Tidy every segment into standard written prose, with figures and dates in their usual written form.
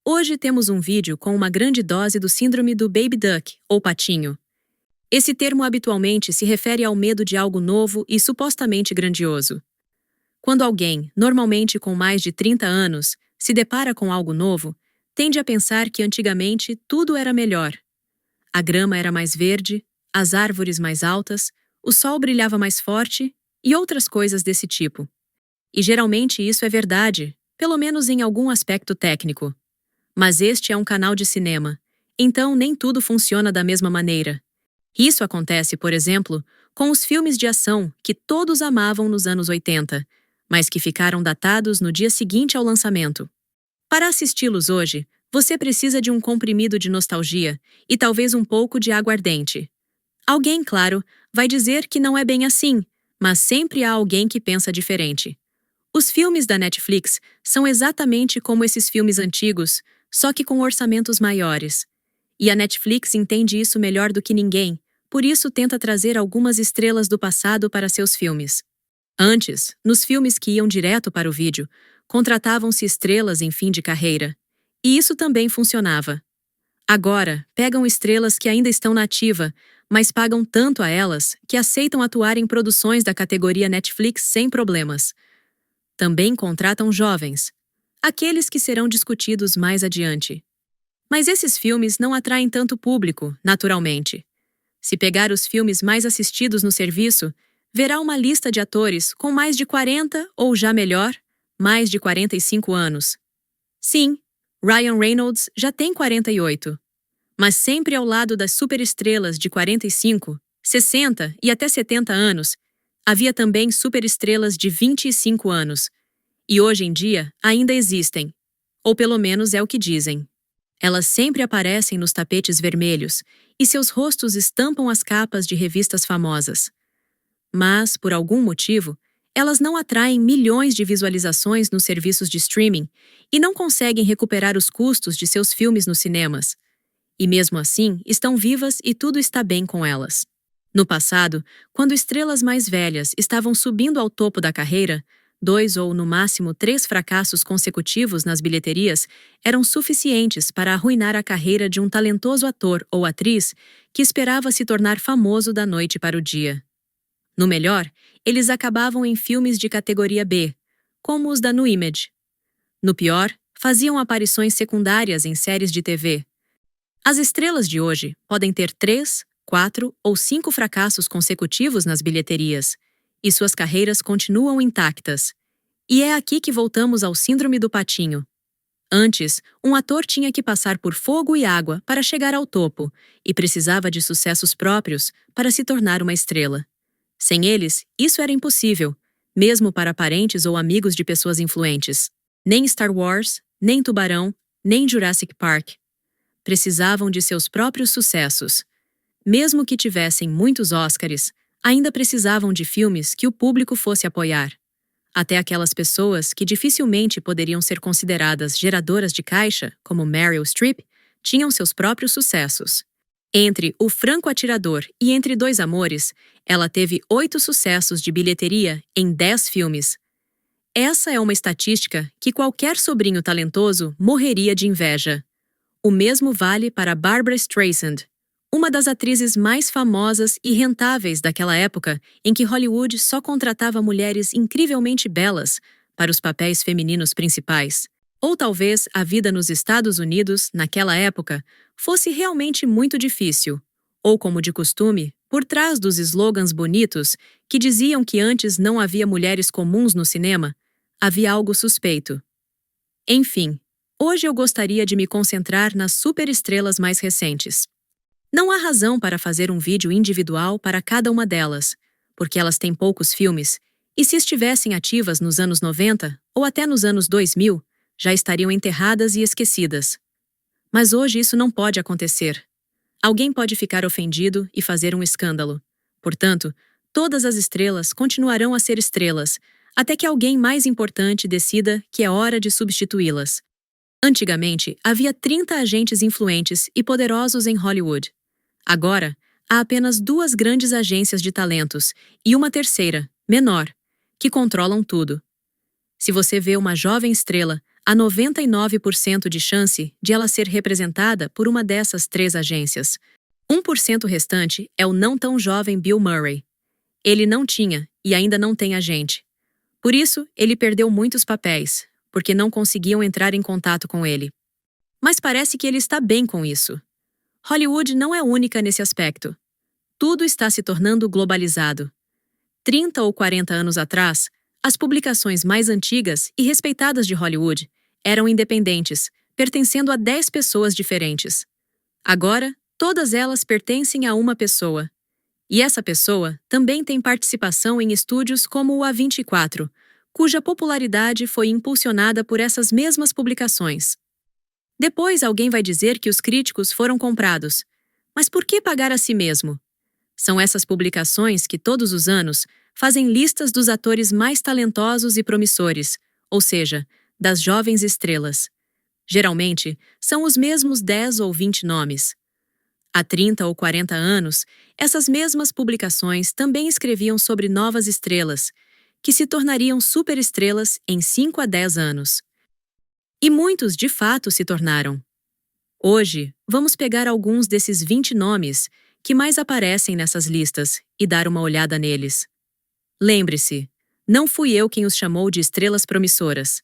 Hoje temos um vídeo com uma grande dose do síndrome do baby duck, ou patinho. Esse termo habitualmente se refere ao medo de algo novo e supostamente grandioso. Quando alguém, normalmente com mais de 30 anos, se depara com algo novo, tende a pensar que antigamente tudo era melhor. A grama era mais verde, as árvores mais altas, o sol brilhava mais forte e outras coisas desse tipo. E geralmente isso é verdade, pelo menos em algum aspecto técnico. Mas este é um canal de cinema, então nem tudo funciona da mesma maneira. Isso acontece, por exemplo, com os filmes de ação que todos amavam nos anos 80, mas que ficaram datados no dia seguinte ao lançamento. Para assisti-los hoje, você precisa de um comprimido de nostalgia e talvez um pouco de aguardente. Alguém, claro, vai dizer que não é bem assim, mas sempre há alguém que pensa diferente. Os filmes da Netflix são exatamente como esses filmes antigos, só que com orçamentos maiores. E a Netflix entende isso melhor do que ninguém, por isso tenta trazer algumas estrelas do passado para seus filmes. Antes, nos filmes que iam direto para o vídeo, contratavam-se estrelas em fim de carreira. E isso também funcionava. Agora, pegam estrelas que ainda estão na ativa, mas pagam tanto a elas que aceitam atuar em produções da categoria Netflix sem problemas. Também contratam jovens, aqueles que serão discutidos mais adiante. Mas esses filmes não atraem tanto público, naturalmente. Se pegar os filmes mais assistidos no serviço, verá uma lista de atores com mais de 40 ou, já melhor, mais de 45 anos. Sim, Ryan Reynolds já tem 48. Mas sempre ao lado das superestrelas de 45, 60 e até 70 anos, havia também superestrelas de 25 anos. E hoje em dia ainda existem. Ou pelo menos é o que dizem. Elas sempre aparecem nos tapetes vermelhos e seus rostos estampam as capas de revistas famosas. Mas, por algum motivo, elas não atraem milhões de visualizações nos serviços de streaming e não conseguem recuperar os custos de seus filmes nos cinemas. E mesmo assim, estão vivas e tudo está bem com elas. No passado, quando estrelas mais velhas estavam subindo ao topo da carreira, 2 ou, no máximo, 3 fracassos consecutivos nas bilheterias eram suficientes para arruinar a carreira de um talentoso ator ou atriz que esperava se tornar famoso da noite para o dia. No melhor, eles acabavam em filmes de categoria B, como os da New Image. No pior, faziam aparições secundárias em séries de TV. As estrelas de hoje podem ter 3, 4 ou 5 fracassos consecutivos nas bilheterias, e suas carreiras continuam intactas. E é aqui que voltamos ao síndrome do patinho. Antes, um ator tinha que passar por fogo e água para chegar ao topo, e precisava de sucessos próprios para se tornar uma estrela. Sem eles, isso era impossível, mesmo para parentes ou amigos de pessoas influentes. Nem Star Wars, nem Tubarão, nem Jurassic Park. Precisavam de seus próprios sucessos. Mesmo que tivessem muitos Oscars, ainda precisavam de filmes que o público fosse apoiar. Até aquelas pessoas que dificilmente poderiam ser consideradas geradoras de caixa, como Meryl Streep, tinham seus próprios sucessos. Entre O Franco Atirador e Entre Dois Amores, ela teve 8 sucessos de bilheteria em 10 filmes. Essa é uma estatística que qualquer sobrinho talentoso morreria de inveja. O mesmo vale para Barbra Streisand, uma das atrizes mais famosas e rentáveis daquela época em que Hollywood só contratava mulheres incrivelmente belas para os papéis femininos principais. Ou talvez a vida nos Estados Unidos, naquela época, fosse realmente muito difícil. Ou, como de costume, por trás dos slogans bonitos que diziam que antes não havia mulheres comuns no cinema, havia algo suspeito. Enfim, hoje eu gostaria de me concentrar nas superestrelas mais recentes. Não há razão para fazer um vídeo individual para cada uma delas, porque elas têm poucos filmes, e se estivessem ativas nos anos 90 ou até nos anos 2000, já estariam enterradas e esquecidas. Mas hoje isso não pode acontecer. Alguém pode ficar ofendido e fazer um escândalo. Portanto, todas as estrelas continuarão a ser estrelas, até que alguém mais importante decida que é hora de substituí-las. Antigamente, havia 30 agentes influentes e poderosos em Hollywood. Agora, há apenas 2 grandes agências de talentos e uma terceira, menor, que controlam tudo. Se você vê uma jovem estrela, há 99% de chance de ela ser representada por uma dessas 3 agências. 1% restante é o não tão jovem Bill Murray. Ele não tinha e ainda não tem agente. Por isso, ele perdeu muitos papéis, porque não conseguiam entrar em contato com ele. Mas parece que ele está bem com isso. Hollywood não é única nesse aspecto. Tudo está se tornando globalizado. 30 ou 40 anos atrás, as publicações mais antigas e respeitadas de Hollywood eram independentes, pertencendo a 10 pessoas diferentes. Agora, todas elas pertencem a uma pessoa. E essa pessoa também tem participação em estúdios como o A24, cuja popularidade foi impulsionada por essas mesmas publicações. Depois alguém vai dizer que os críticos foram comprados. Mas por que pagar a si mesmo? São essas publicações que, todos os anos, fazem listas dos atores mais talentosos e promissores, ou seja, das jovens estrelas. Geralmente, são os mesmos 10 ou 20 nomes. Há 30 ou 40 anos, essas mesmas publicações também escreviam sobre novas estrelas, que se tornariam superestrelas em 5 a 10 anos. E muitos, de fato, se tornaram. Hoje, vamos pegar alguns desses 20 nomes que mais aparecem nessas listas e dar uma olhada neles. Lembre-se, não fui eu quem os chamou de estrelas promissoras.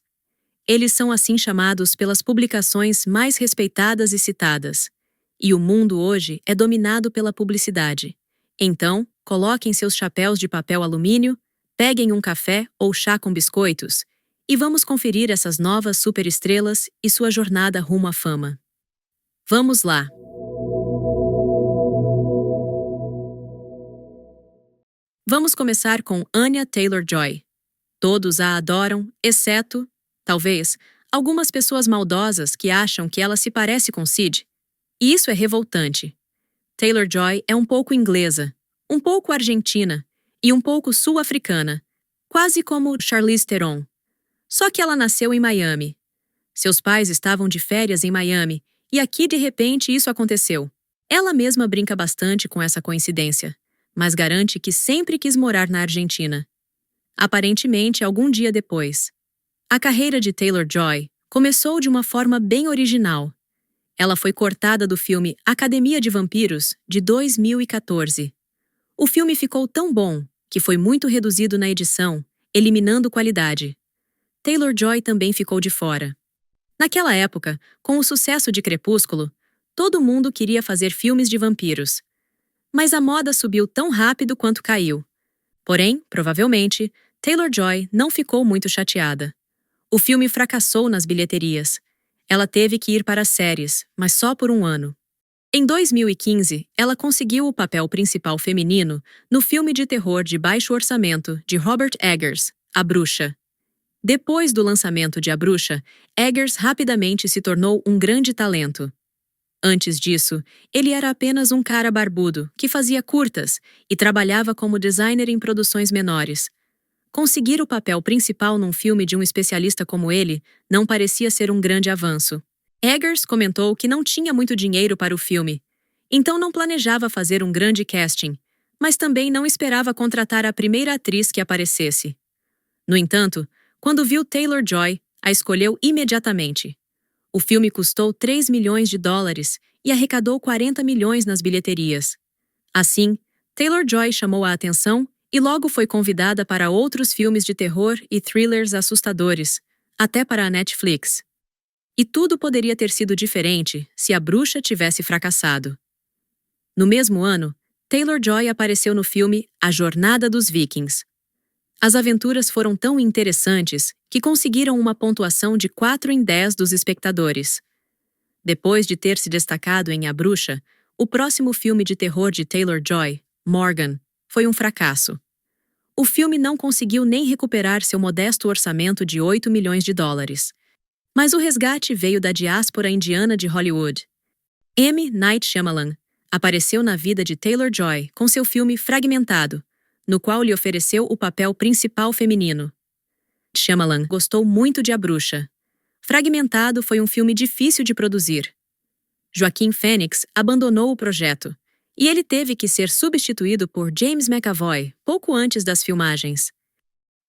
Eles são assim chamados pelas publicações mais respeitadas e citadas. E o mundo hoje é dominado pela publicidade. Então, coloquem seus chapéus de papel alumínio, peguem um café ou chá com biscoitos e vamos conferir essas novas superestrelas e sua jornada rumo à fama. Vamos lá! Vamos começar com Anya Taylor-Joy. Todos a adoram, exceto, talvez, algumas pessoas maldosas que acham que ela se parece com Sid. E isso é revoltante. Taylor-Joy é um pouco inglesa, um pouco argentina e um pouco sul-africana, quase como Charlize Theron. Só que ela nasceu em Miami. Seus pais estavam de férias em Miami e aqui de repente isso aconteceu. Ela mesma brinca bastante com essa coincidência, mas garante que sempre quis morar na Argentina. Aparentemente, algum dia depois. A carreira de Taylor-Joy começou de uma forma bem original. Ela foi cortada do filme Academia de Vampiros, de 2014. O filme ficou tão bom que foi muito reduzido na edição, eliminando qualidade. Taylor-Joy também ficou de fora. Naquela época, com o sucesso de Crepúsculo, todo mundo queria fazer filmes de vampiros. Mas a moda subiu tão rápido quanto caiu. Porém, provavelmente, Taylor-Joy não ficou muito chateada. O filme fracassou nas bilheterias. Ela teve que ir para as séries, mas só por um ano. Em 2015, ela conseguiu o papel principal feminino no filme de terror de baixo orçamento de Robert Eggers, A Bruxa. Depois do lançamento de A Bruxa, Eggers rapidamente se tornou um grande talento. Antes disso, ele era apenas um cara barbudo que fazia curtas e trabalhava como designer em produções menores. Conseguir o papel principal num filme de um especialista como ele não parecia ser um grande avanço. Eggers comentou que não tinha muito dinheiro para o filme, então não planejava fazer um grande casting, mas também não esperava contratar a primeira atriz que aparecesse. No entanto, quando viu Taylor-Joy, a escolheu imediatamente. O filme custou 3 milhões de dólares e arrecadou 40 milhões nas bilheterias. Assim, Taylor-Joy chamou a atenção e logo foi convidada para outros filmes de terror e thrillers assustadores, até para a Netflix. E tudo poderia ter sido diferente se A Bruxa tivesse fracassado. No mesmo ano, Taylor-Joy apareceu no filme A Jornada dos Vikings. As aventuras foram tão interessantes que conseguiram uma pontuação de 4 em 10 dos espectadores. Depois de ter se destacado em A Bruxa, o próximo filme de terror de Taylor-Joy, Morgan, foi um fracasso. O filme não conseguiu nem recuperar seu modesto orçamento de 8 milhões de dólares. Mas o resgate veio da diáspora indiana de Hollywood. M. Night Shyamalan apareceu na vida de Taylor-Joy com seu filme Fragmentado, no qual lhe ofereceu o papel principal feminino. Shyamalan gostou muito de A Bruxa. Fragmentado foi um filme difícil de produzir. Joaquin Phoenix abandonou o projeto, e ele teve que ser substituído por James McAvoy pouco antes das filmagens.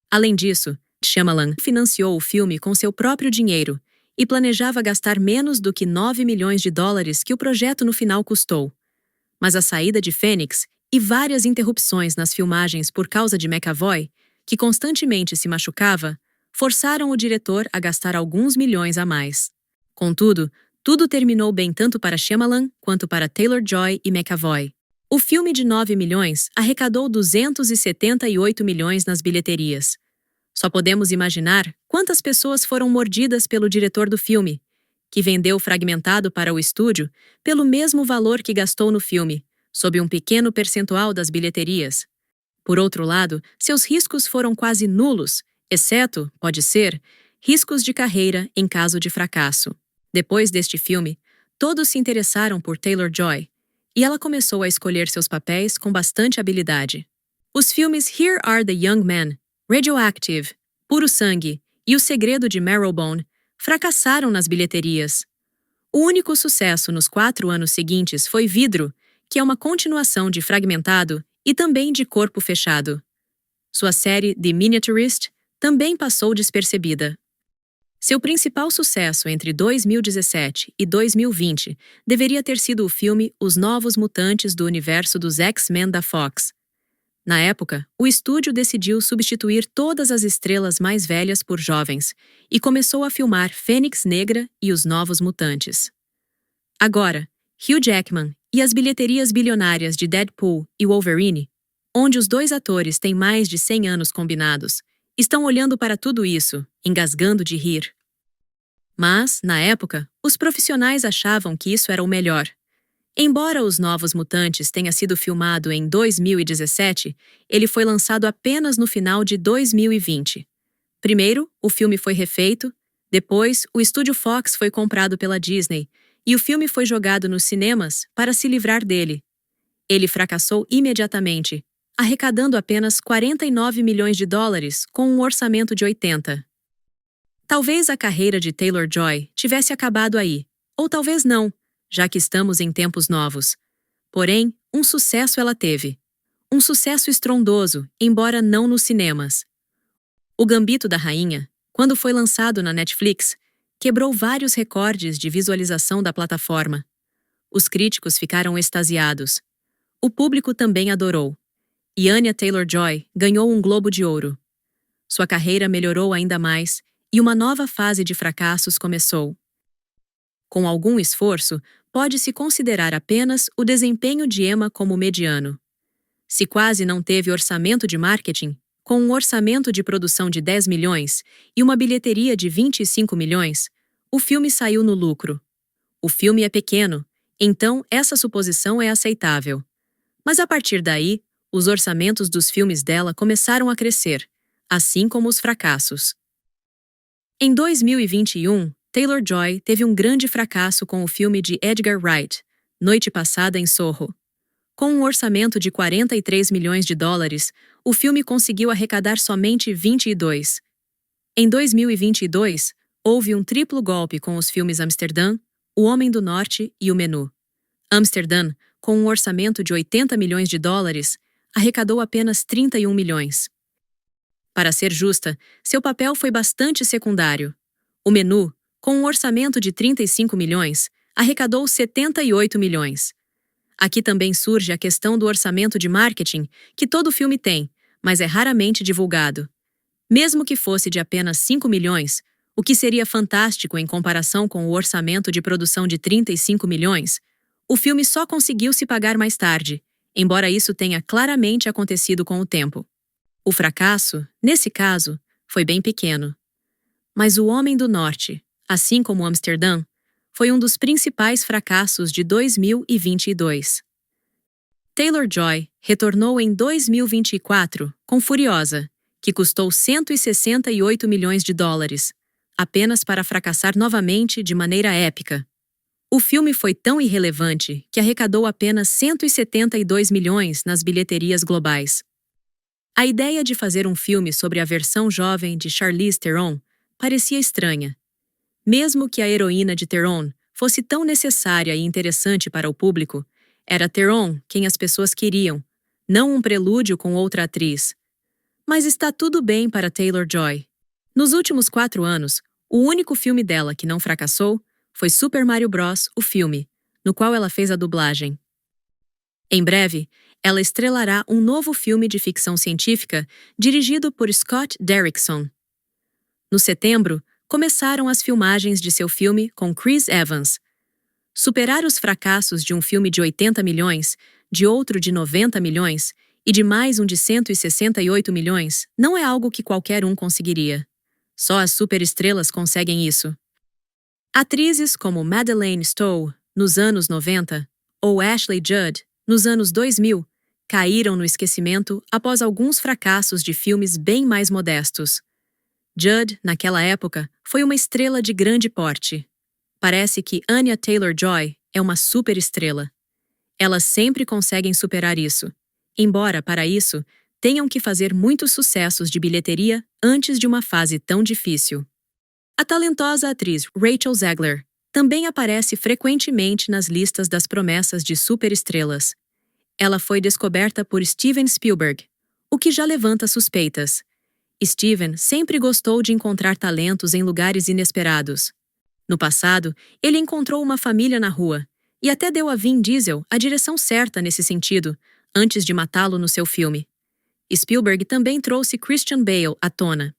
Além disso, Shyamalan financiou o filme com seu próprio dinheiro e planejava gastar menos do que 9 milhões de dólares que o projeto no final custou. Mas a saída de Phoenix e várias interrupções nas filmagens por causa de McAvoy, que constantemente se machucava, forçaram o diretor a gastar alguns milhões a mais. Contudo, tudo terminou bem tanto para Shyamalan quanto para Taylor-Joy e McAvoy. O filme de 9 milhões arrecadou 278 milhões nas bilheterias. Só podemos imaginar quantas pessoas foram mordidas pelo diretor do filme, que vendeu fragmentado para o estúdio pelo mesmo valor que gastou no filme, sob um pequeno percentual das bilheterias. Por outro lado, seus riscos foram quase nulos, exceto, pode ser, riscos de carreira em caso de fracasso. Depois deste filme, todos se interessaram por Taylor-Joy, e ela começou a escolher seus papéis com bastante habilidade. Os filmes Here Are the Young Men, Radioactive, Puro Sangue e O Segredo de Marrowbone fracassaram nas bilheterias. O único sucesso nos 4 anos seguintes foi Vidro, que é uma continuação de Fragmentado e também de Corpo Fechado. Sua série The Miniaturist também passou despercebida. Seu principal sucesso entre 2017 e 2020 deveria ter sido o filme Os Novos Mutantes do universo dos X-Men da Fox. Na época, o estúdio decidiu substituir todas as estrelas mais velhas por jovens e começou a filmar Fênix Negra e Os Novos Mutantes. Agora, Hugh Jackman e as bilheterias bilionárias de Deadpool e Wolverine, onde os dois atores têm mais de 100 anos combinados, estão olhando para tudo isso, engasgando de rir. Mas, na época, os profissionais achavam que isso era o melhor. Embora Os Novos Mutantes tenha sido filmado em 2017, ele foi lançado apenas no final de 2020. Primeiro, o filme foi refeito, depois, o estúdio Fox foi comprado pela Disney e o filme foi jogado nos cinemas para se livrar dele. Ele fracassou imediatamente, arrecadando apenas 49 milhões de dólares com um orçamento de 80. Talvez a carreira de Taylor-Joy tivesse acabado aí, ou talvez não, já que estamos em tempos novos. Porém, um sucesso ela teve. Um sucesso estrondoso, embora não nos cinemas. O Gambito da Rainha, quando foi lançado na Netflix, quebrou vários recordes de visualização da plataforma. Os críticos ficaram extasiados. O público também adorou. E Anya Taylor-Joy ganhou um Globo de Ouro. Sua carreira melhorou ainda mais e uma nova fase de fracassos começou. Com algum esforço, pode-se considerar apenas o desempenho de Emma como mediano. Se quase não teve orçamento de marketing, com um orçamento de produção de 10 milhões e uma bilheteria de 25 milhões, o filme saiu no lucro. O filme é pequeno, então essa suposição é aceitável. Mas a partir daí, os orçamentos dos filmes dela começaram a crescer, assim como os fracassos. Em 2021, Taylor-Joy teve um grande fracasso com o filme de Edgar Wright, Noite Passada em Soho. Com um orçamento de 43 milhões de dólares, o filme conseguiu arrecadar somente 22. Em 2022, houve um triplo golpe com os filmes Amsterdã, O Homem do Norte e O Menu. Amsterdã, com um orçamento de 80 milhões de dólares, arrecadou apenas 31 milhões. Para ser justa, seu papel foi bastante secundário. O Menu, com um orçamento de 35 milhões, arrecadou 78 milhões. Aqui também surge a questão do orçamento de marketing, que todo filme tem, mas é raramente divulgado. Mesmo que fosse de apenas 5 milhões, o que seria fantástico em comparação com o orçamento de produção de 35 milhões, o filme só conseguiu se pagar mais tarde, embora isso tenha claramente acontecido com o tempo. O fracasso, nesse caso, foi bem pequeno. Mas O Homem do Norte, assim como Amsterdã, foi um dos principais fracassos de 2022. Taylor-Joy retornou em 2024 com Furiosa, que custou 168 milhões de dólares, apenas para fracassar novamente de maneira épica. O filme foi tão irrelevante que arrecadou apenas 172 milhões nas bilheterias globais. A ideia de fazer um filme sobre a versão jovem de Charlize Theron parecia estranha. Mesmo que a heroína de Theron fosse tão necessária e interessante para o público, era Theron quem as pessoas queriam, não um prelúdio com outra atriz. Mas está tudo bem para Taylor-Joy. Nos últimos 4 anos, o único filme dela que não fracassou foi Super Mario Bros., o filme, no qual ela fez a dublagem. Em breve, ela estrelará um novo filme de ficção científica dirigido por Scott Derrickson. No setembro, começaram as filmagens de seu filme com Chris Evans. Superar os fracassos de um filme de 80 milhões, de outro de 90 milhões e de mais um de 168 milhões não é algo que qualquer um conseguiria. Só as superestrelas conseguem isso. Atrizes como Madeleine Stowe, nos anos 90, ou Ashley Judd, nos anos 2000, caíram no esquecimento após alguns fracassos de filmes bem mais modestos. Judd, naquela época, foi uma estrela de grande porte. Parece que Anya Taylor-Joy é uma superestrela. Elas sempre conseguem superar isso, embora, para isso, tenham que fazer muitos sucessos de bilheteria antes de uma fase tão difícil. A talentosa atriz Rachel Zegler também aparece frequentemente nas listas das promessas de superestrelas. Ela foi descoberta por Steven Spielberg, o que já levanta suspeitas. Steven sempre gostou de encontrar talentos em lugares inesperados. No passado, ele encontrou uma família na rua e até deu a Vin Diesel a direção certa nesse sentido, antes de matá-lo no seu filme. Spielberg também trouxe Christian Bale à tona.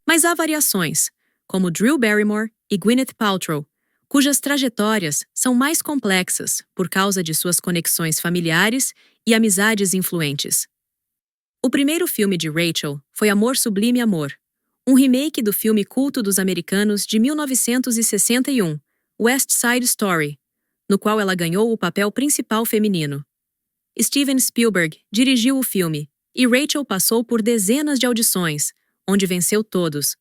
Mas há variações, como Drew Barrymore e Gwyneth Paltrow, cujas trajetórias são mais complexas por causa de suas conexões familiares e amizades influentes. O primeiro filme de Rachel foi Amor Sublime Amor, um remake do filme culto dos americanos de 1961, West Side Story, no qual ela ganhou o papel principal feminino. Steven Spielberg dirigiu o filme e Rachel passou por dezenas de audições, onde venceu todos.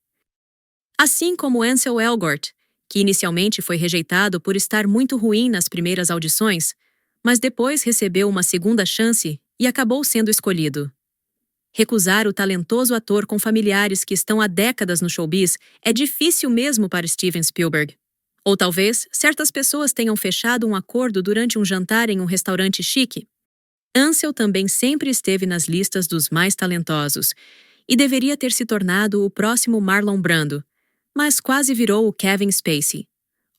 Assim como Ansel Elgort, que inicialmente foi rejeitado por estar muito ruim nas primeiras audições, mas depois recebeu uma segunda chance e acabou sendo escolhido. Recusar o talentoso ator com familiares que estão há décadas no showbiz é difícil mesmo para Steven Spielberg. Ou talvez certas pessoas tenham fechado um acordo durante um jantar em um restaurante chique. Ansel também sempre esteve nas listas dos mais talentosos e deveria ter se tornado o próximo Marlon Brando, mas quase virou o Kevin Spacey.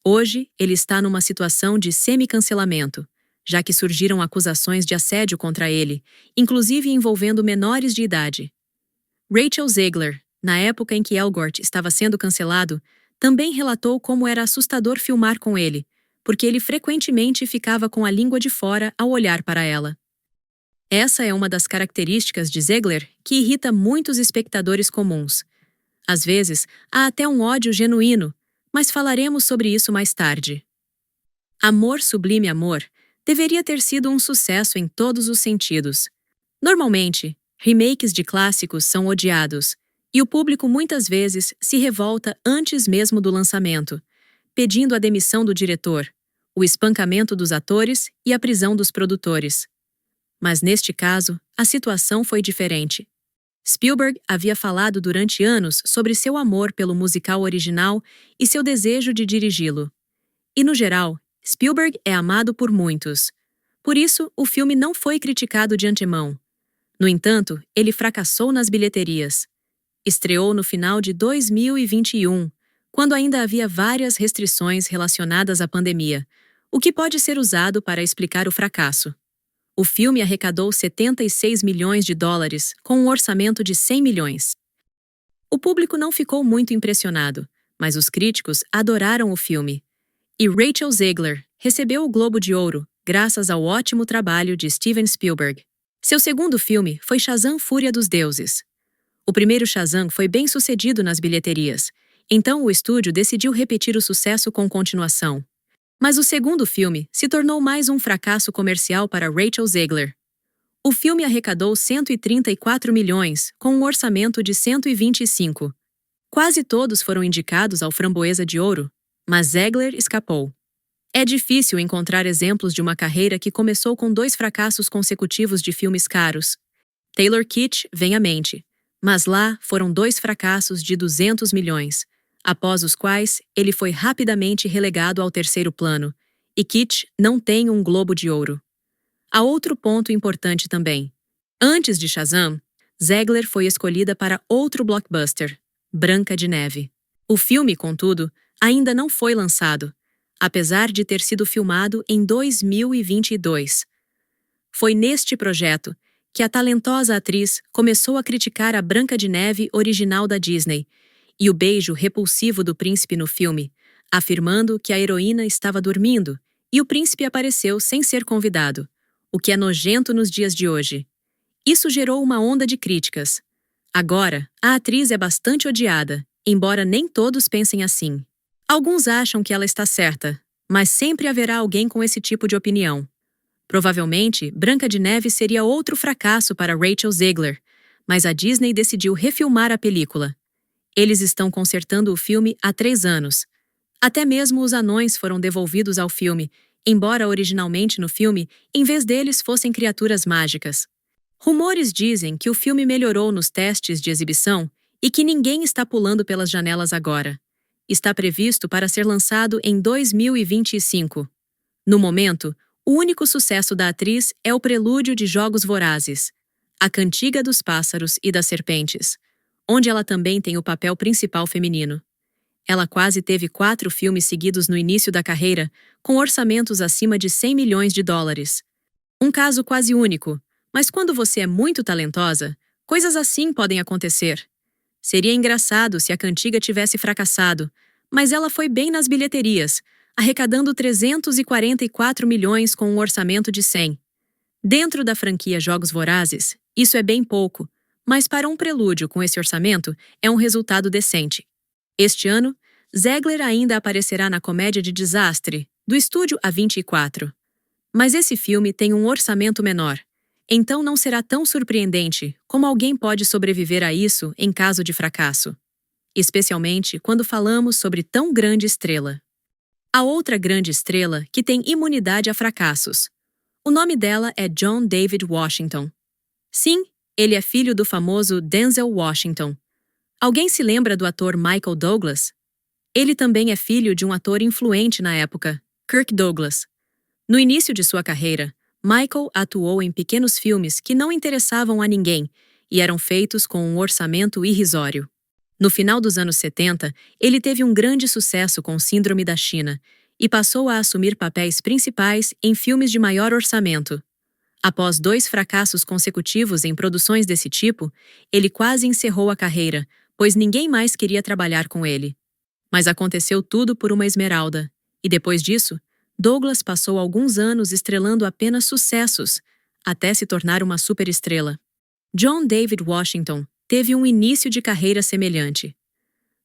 Hoje, ele está numa situação de semi-cancelamento, já que surgiram acusações de assédio contra ele, inclusive envolvendo menores de idade. Rachel Zegler, na época em que Elgort estava sendo cancelado, também relatou como era assustador filmar com ele, porque ele frequentemente ficava com a língua de fora ao olhar para ela. Essa é uma das características de Zegler que irrita muitos espectadores comuns. Às vezes, há até um ódio genuíno, mas falaremos sobre isso mais tarde. Amor Sublime Amor deveria ter sido um sucesso em todos os sentidos. Normalmente, remakes de clássicos são odiados, e o público muitas vezes se revolta antes mesmo do lançamento, pedindo a demissão do diretor, o espancamento dos atores e a prisão dos produtores. Mas neste caso, a situação foi diferente. Spielberg havia falado durante anos sobre seu amor pelo musical original e seu desejo de dirigi-lo. E, no geral, Spielberg é amado por muitos. Por isso, o filme não foi criticado de antemão. No entanto, ele fracassou nas bilheterias. Estreou no final de 2021, quando ainda havia várias restrições relacionadas à pandemia, o que pode ser usado para explicar o fracasso. O filme arrecadou 76 milhões de dólares, com um orçamento de 100 milhões. O público não ficou muito impressionado, mas os críticos adoraram o filme. E Rachel Zegler recebeu o Globo de Ouro, graças ao ótimo trabalho de Steven Spielberg. Seu segundo filme foi Shazam: Fúria dos Deuses. O primeiro Shazam foi bem sucedido nas bilheterias, então o estúdio decidiu repetir o sucesso com continuação. Mas o segundo filme se tornou mais um fracasso comercial para Rachel Zegler. O filme arrecadou 134 milhões, com um orçamento de 125. Quase todos foram indicados ao Framboesa de Ouro, mas Zegler escapou. É difícil encontrar exemplos de uma carreira que começou com 2 fracassos consecutivos de filmes caros. Taylor Kitsch vem à mente, mas lá foram 2 fracassos de 200 milhões, após os quais ele foi rapidamente relegado ao terceiro plano, e Kitsch não tem um Globo de Ouro. Há outro ponto importante também. Antes de Shazam, Zegler foi escolhida para outro blockbuster, Branca de Neve. O filme, contudo, ainda não foi lançado, apesar de ter sido filmado em 2022. Foi neste projeto que a talentosa atriz começou a criticar a Branca de Neve original da Disney e o beijo repulsivo do príncipe no filme, afirmando que a heroína estava dormindo e o príncipe apareceu sem ser convidado, o que é nojento nos dias de hoje. Isso gerou uma onda de críticas. Agora, a atriz é bastante odiada, embora nem todos pensem assim. Alguns acham que ela está certa, mas sempre haverá alguém com esse tipo de opinião. Provavelmente, Branca de Neve seria outro fracasso para Rachel Zegler, mas a Disney decidiu refilmar a película. Eles estão consertando o filme há 3 anos. Até mesmo os anões foram devolvidos ao filme, embora originalmente no filme, em vez deles fossem criaturas mágicas. Rumores dizem que o filme melhorou nos testes de exibição e que ninguém está pulando pelas janelas agora. Está previsto para ser lançado em 2025. No momento, o único sucesso da atriz é o prelúdio de Jogos Vorazes, A Cantiga dos Pássaros e das Serpentes, onde ela também tem o papel principal feminino. Ela quase teve 4 filmes seguidos no início da carreira, com orçamentos acima de 100 milhões de dólares. Um caso quase único, mas quando você é muito talentosa, coisas assim podem acontecer. Seria engraçado se A Cantiga tivesse fracassado, mas ela foi bem nas bilheterias, arrecadando 344 milhões com um orçamento de 100. Dentro da franquia Jogos Vorazes, isso é bem pouco, mas para um prelúdio com esse orçamento é um resultado decente. Este ano, Zegler ainda aparecerá na comédia de desastre, do estúdio A24. Mas esse filme tem um orçamento menor, então não será tão surpreendente como alguém pode sobreviver a isso em caso de fracasso. Especialmente quando falamos sobre tão grande estrela. A outra grande estrela que tem imunidade a fracassos. O nome dela é John David Washington. Sim, ele é filho do famoso Denzel Washington. Alguém se lembra do ator Michael Douglas? Ele também é filho de um ator influente na época, Kirk Douglas. No início de sua carreira, Michael atuou em pequenos filmes que não interessavam a ninguém e eram feitos com um orçamento irrisório. No final dos anos 70, ele teve um grande sucesso com Síndrome da China e passou a assumir papéis principais em filmes de maior orçamento. Após 2 fracassos consecutivos em produções desse tipo, ele quase encerrou a carreira, pois ninguém mais queria trabalhar com ele. Mas aconteceu tudo por uma esmeralda, e depois disso, Douglas passou alguns anos estrelando apenas sucessos, até se tornar uma superestrela. John David Washington teve um início de carreira semelhante.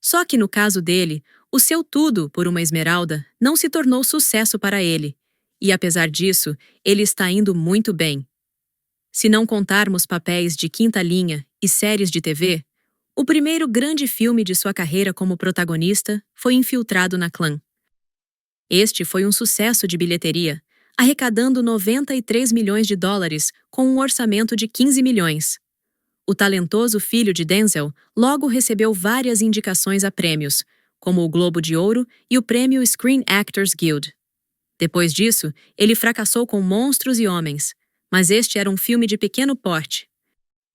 Só que no caso dele, o seu tudo por uma esmeralda não se tornou sucesso para ele, e apesar disso, ele está indo muito bem. Se não contarmos papéis de quinta linha e séries de TV, o primeiro grande filme de sua carreira como protagonista foi Infiltrado na Clã. Este foi um sucesso de bilheteria, arrecadando 93 milhões de dólares com um orçamento de 15 milhões. O talentoso filho de Denzel logo recebeu várias indicações a prêmios, como o Globo de Ouro e o prêmio Screen Actors Guild. Depois disso, ele fracassou com Monstros e Homens, mas este era um filme de pequeno porte.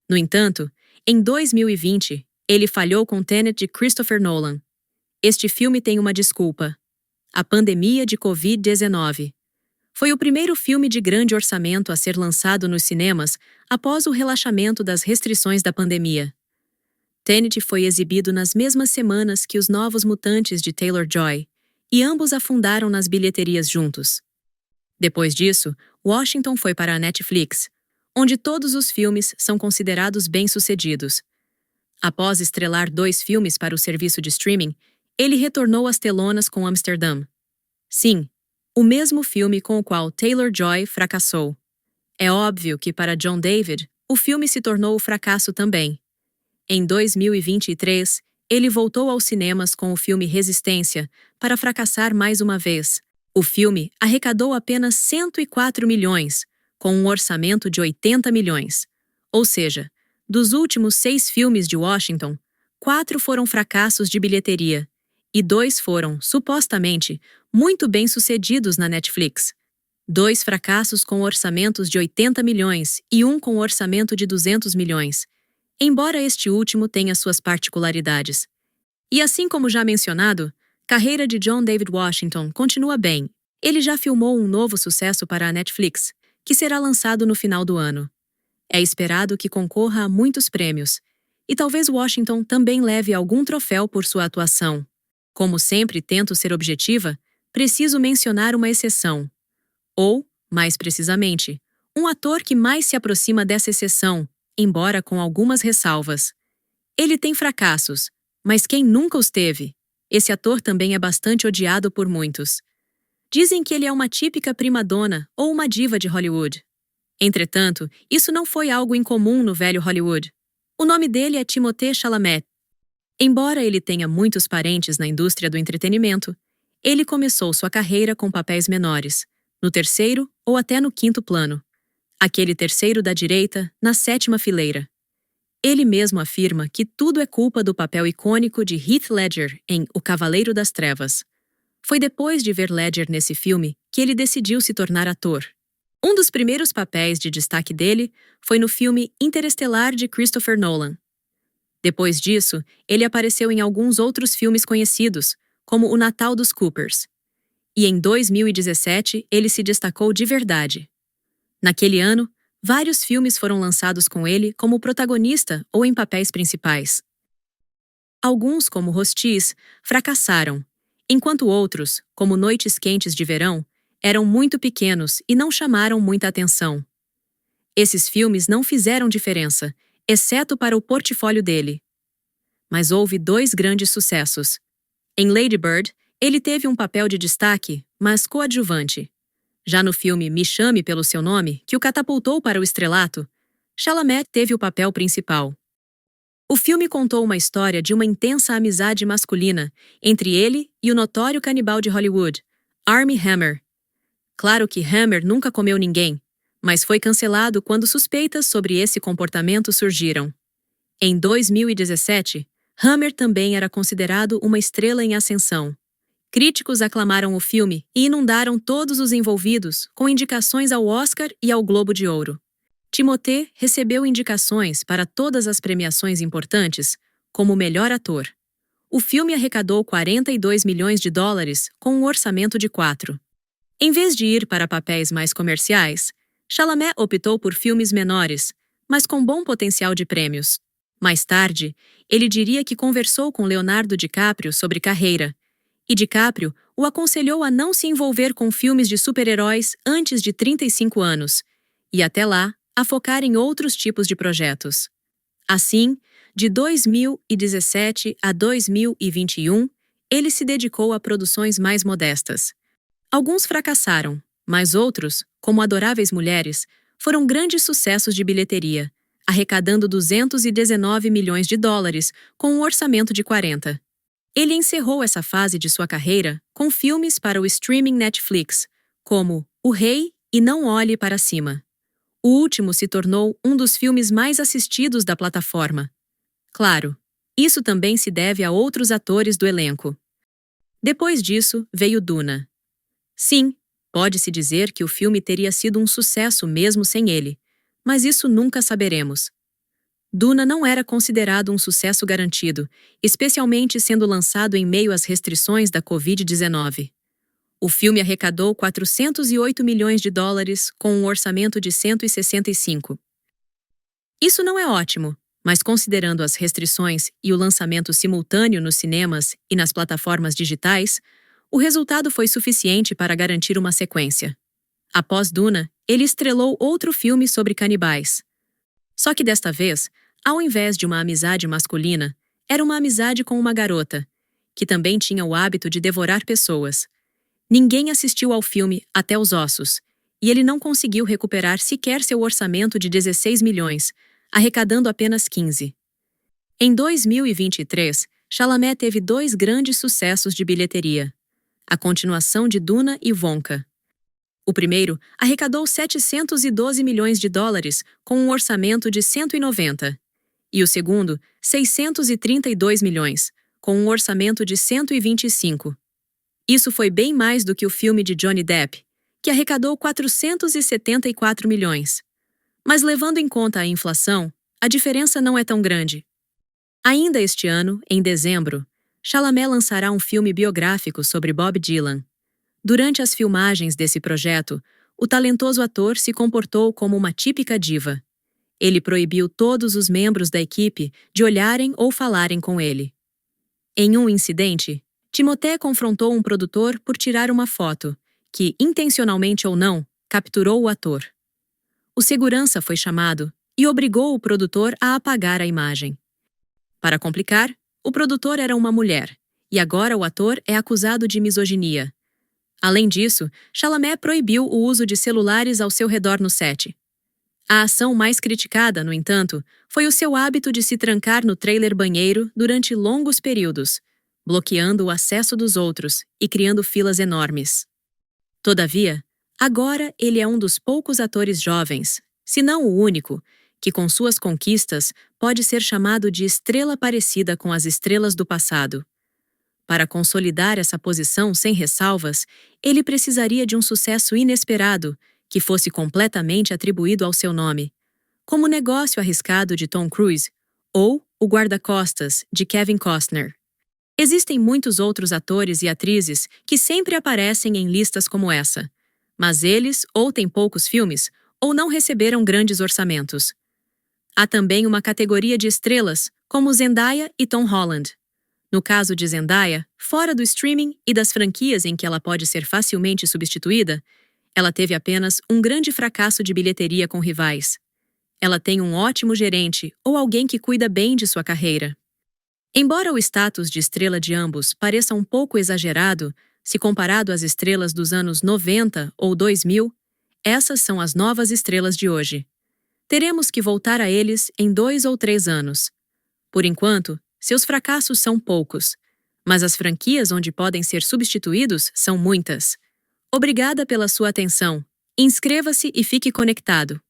No entanto, em 2020, ele falhou com Tenet de Christopher Nolan. Este filme tem uma desculpa: a pandemia de Covid-19. Foi o primeiro filme de grande orçamento a ser lançado nos cinemas após o relaxamento das restrições da pandemia. Tenet foi exibido nas mesmas semanas que Os Novos Mutantes de Taylor-Joy, e ambos afundaram nas bilheterias juntos. Depois disso, Washington foi para a Netflix, onde todos os filmes são considerados bem-sucedidos. Após estrelar 2 filmes para o serviço de streaming, ele retornou às telonas com Amsterdã. Sim, o mesmo filme com o qual Taylor-Joy fracassou. É óbvio que para John David, o filme se tornou um fracasso também. Em 2023, ele voltou aos cinemas com o filme Resistência para fracassar mais uma vez. O filme arrecadou apenas 104 milhões, com um orçamento de 80 milhões. Ou seja, dos últimos 6 filmes de Washington, 4 foram fracassos de bilheteria, e 2 foram, supostamente, muito bem-sucedidos na Netflix. 2 fracassos com orçamentos de 80 milhões e 1 com orçamento de 200 milhões. Embora este último tenha suas particularidades, E assim como já mencionado, carreira de John David Washington continua bem. Ele já filmou um novo sucesso para a Netflix, que será lançado no final do ano. É esperado que concorra a muitos prêmios, e talvez Washington também leve algum troféu por sua atuação. Como sempre tento ser objetiva, preciso mencionar uma exceção. Ou, mais precisamente, um ator que mais se aproxima dessa exceção, embora com algumas ressalvas. Ele tem fracassos, mas quem nunca os teve? Esse ator também é bastante odiado por muitos. Dizem que ele é uma típica prima-dona ou uma diva de Hollywood. Entretanto, isso não foi algo incomum no velho Hollywood. O nome dele é Timothée Chalamet. Embora ele tenha muitos parentes na indústria do entretenimento, ele começou sua carreira com papéis menores, no terceiro ou até no quinto plano. Aquele terceiro da direita, na sétima fileira. Ele mesmo afirma que tudo é culpa do papel icônico de Heath Ledger em O Cavaleiro das Trevas. Foi depois de ver Ledger nesse filme que ele decidiu se tornar ator. Um dos primeiros papéis de destaque dele foi no filme Interestelar de Christopher Nolan. Depois disso, ele apareceu em alguns outros filmes conhecidos, como O Natal dos Coopers. E em 2017, ele se destacou de verdade. Naquele ano, vários filmes foram lançados com ele como protagonista ou em papéis principais. Alguns, como Hostiz, fracassaram, enquanto outros, como Noites Quentes de Verão, eram muito pequenos e não chamaram muita atenção. Esses filmes não fizeram diferença, exceto para o portfólio dele. Mas houve dois grandes sucessos. Em Lady Bird, ele teve um papel de destaque, mas coadjuvante. Já no filme Me Chame Pelo Seu Nome, que o catapultou para o estrelato, Chalamet teve o papel principal. O filme contou uma história de uma intensa amizade masculina entre ele e o notório canibal de Hollywood, Armie Hammer. Claro que Hammer nunca comeu ninguém, mas foi cancelado quando suspeitas sobre esse comportamento surgiram. Em 2017, Hammer também era considerado uma estrela em ascensão. Críticos aclamaram o filme e inundaram todos os envolvidos com indicações ao Oscar e ao Globo de Ouro. Timothée recebeu indicações para todas as premiações importantes, como melhor ator. O filme arrecadou 42 milhões de dólares com um orçamento de 4. Em vez de ir para papéis mais comerciais, Chalamet optou por filmes menores, mas com bom potencial de prêmios. Mais tarde, ele diria que conversou com Leonardo DiCaprio sobre carreira, e DiCaprio o aconselhou a não se envolver com filmes de super-heróis antes de 35 anos, e até lá, a focar em outros tipos de projetos. Assim, de 2017 a 2021, ele se dedicou a produções mais modestas. Alguns fracassaram, mas outros, como Adoráveis Mulheres, foram grandes sucessos de bilheteria, arrecadando 219 milhões de dólares com um orçamento de 40. Ele encerrou essa fase de sua carreira com filmes para o streaming Netflix, como O Rei e Não Olhe para Cima. O último se tornou um dos filmes mais assistidos da plataforma. Claro, isso também se deve a outros atores do elenco. Depois disso, veio Duna. Sim, pode-se dizer que o filme teria sido um sucesso mesmo sem ele, mas isso nunca saberemos. Duna não era considerado um sucesso garantido, especialmente sendo lançado em meio às restrições da Covid-19. O filme arrecadou 408 milhões de dólares com um orçamento de 165. Isso não é ótimo, mas considerando as restrições e o lançamento simultâneo nos cinemas e nas plataformas digitais, o resultado foi suficiente para garantir uma sequência. Após Duna, ele estrelou outro filme sobre canibais. Só que desta vez, ao invés de uma amizade masculina, era uma amizade com uma garota, que também tinha o hábito de devorar pessoas. Ninguém assistiu ao filme até os ossos, e ele não conseguiu recuperar sequer seu orçamento de 16 milhões, arrecadando apenas 15. Em 2023, Chalamet teve dois grandes sucessos de bilheteria: a continuação de Duna e Wonka. O primeiro arrecadou 712 milhões de dólares com um orçamento de 190, e o segundo, 632 milhões, com um orçamento de 125. Isso foi bem mais do que o filme de Johnny Depp, que arrecadou 474 milhões. Mas levando em conta a inflação, a diferença não é tão grande. Ainda este ano, em dezembro, Chalamet lançará um filme biográfico sobre Bob Dylan. Durante as filmagens desse projeto, o talentoso ator se comportou como uma típica diva. Ele proibiu todos os membros da equipe de olharem ou falarem com ele. Em um incidente, Timothée confrontou um produtor por tirar uma foto, que, intencionalmente ou não, capturou o ator. O segurança foi chamado e obrigou o produtor a apagar a imagem. Para complicar, o produtor era uma mulher, e agora o ator é acusado de misoginia. Além disso, Chalamet proibiu o uso de celulares ao seu redor no set. A ação mais criticada, no entanto, foi o seu hábito de se trancar no trailer banheiro durante longos períodos, bloqueando o acesso dos outros e criando filas enormes. Todavia, agora ele é um dos poucos atores jovens, se não o único, que com suas conquistas pode ser chamado de estrela parecida com as estrelas do passado. Para consolidar essa posição sem ressalvas, ele precisaria de um sucesso inesperado, que fosse completamente atribuído ao seu nome, como o negócio arriscado de Tom Cruise ou o guarda-costas de Kevin Costner. Existem muitos outros atores e atrizes que sempre aparecem em listas como essa, mas eles ou têm poucos filmes ou não receberam grandes orçamentos. Há também uma categoria de estrelas, como Zendaya e Tom Holland. No caso de Zendaya, fora do streaming e das franquias em que ela pode ser facilmente substituída, ela teve apenas um grande fracasso de bilheteria com rivais. Ela tem um ótimo gerente ou alguém que cuida bem de sua carreira. Embora o status de estrela de ambos pareça um pouco exagerado, se comparado às estrelas dos anos 90 ou 2000, essas são as novas estrelas de hoje. Teremos que voltar a eles em 2 ou 3 anos. Por enquanto, seus fracassos são poucos, mas as franquias onde podem ser substituídos são muitas. Obrigada pela sua atenção. Inscreva-se e fique conectado.